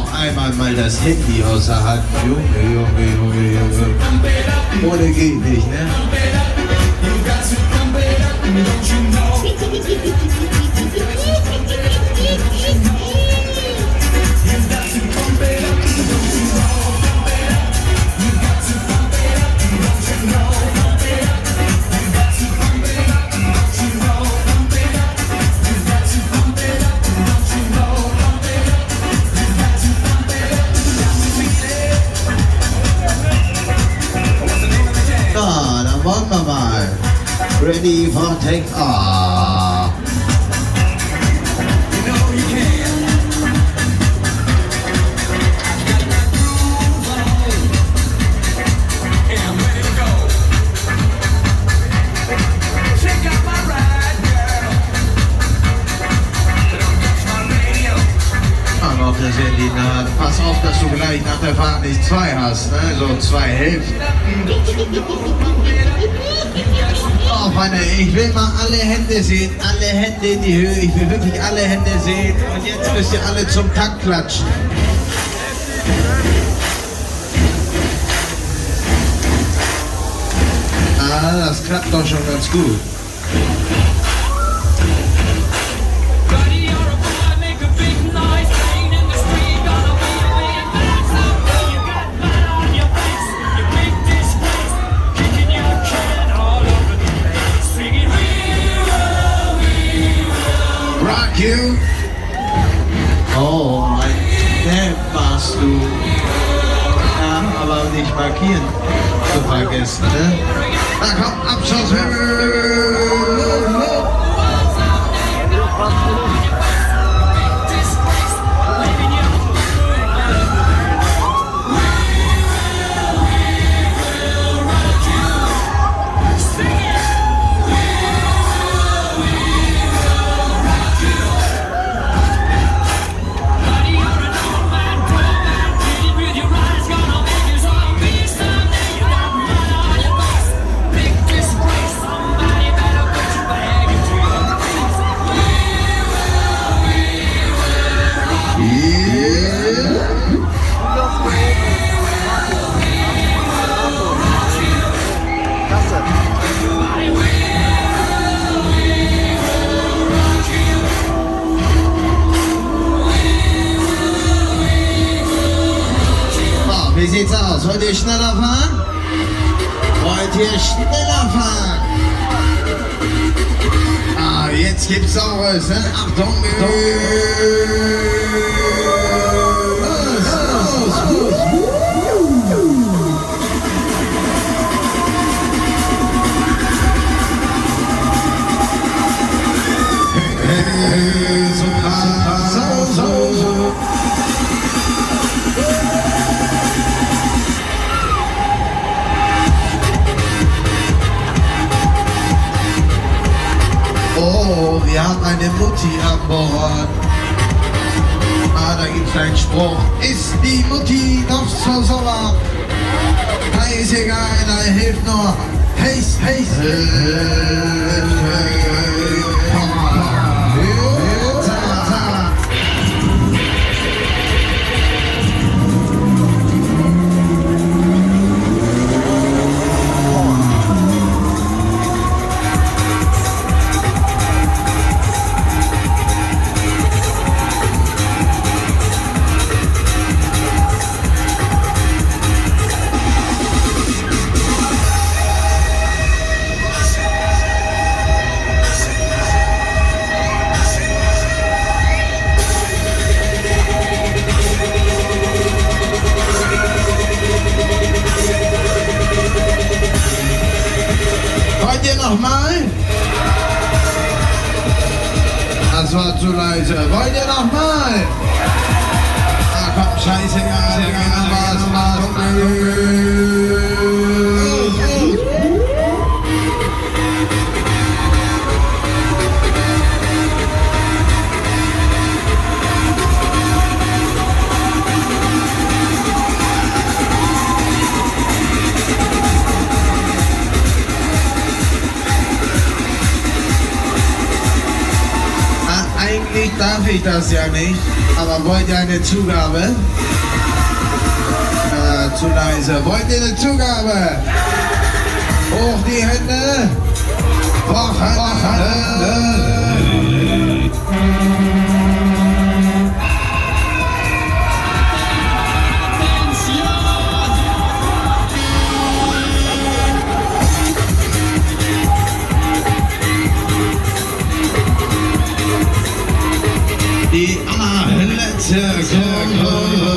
noch einmal mal das Handy außer Hand. Junge. Ohne geht nicht, ne? Wollen wir mal. Ready for take off. Noch das Handy nah. Pass auf, dass du gleich nach der Fahrt nicht zwei hast, ne? So zwei Hälften. Oh, Freunde, ich will mal alle Hände sehen, alle Hände in die Höhe, ich will wirklich alle Hände sehen und jetzt müsst ihr alle zum Takt klatschen. Ah, das klappt doch schon ganz gut. You. Oh, mein Depp warst du. Ja, aber nicht markieren zu vergessen, ne? Na komm, Abschuss! Wie sieht's aus? Wollt ihr schneller fahren? Wollt ihr schneller fahren? Ah, jetzt gibt's Saures, ne? Achtung! Los! So. Oh, wir haben eine Mutti an Bord. Ah, da gibt's einen Spruch. Ist die Mutti noch so sauer? Da ist egal, da hilft nur Haste. Nochmal? Das war zu leise. Wollt ihr nochmal? Ah komm, scheißegal. Eigentlich darf ich das ja nicht, aber wollt ihr eine Zugabe? Zu leise. Wollt ihr eine Zugabe? Hoch die Hände. Wochenende. Die allerletzte Kurve.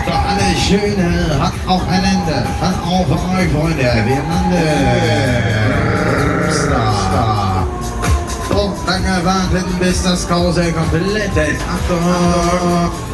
Doch alles Schöne hat auch ein Ende. Hat auch für euch, Freunde. Wir landen. Star. So, lange warten, bis das Karussell komplett ist. Achtung.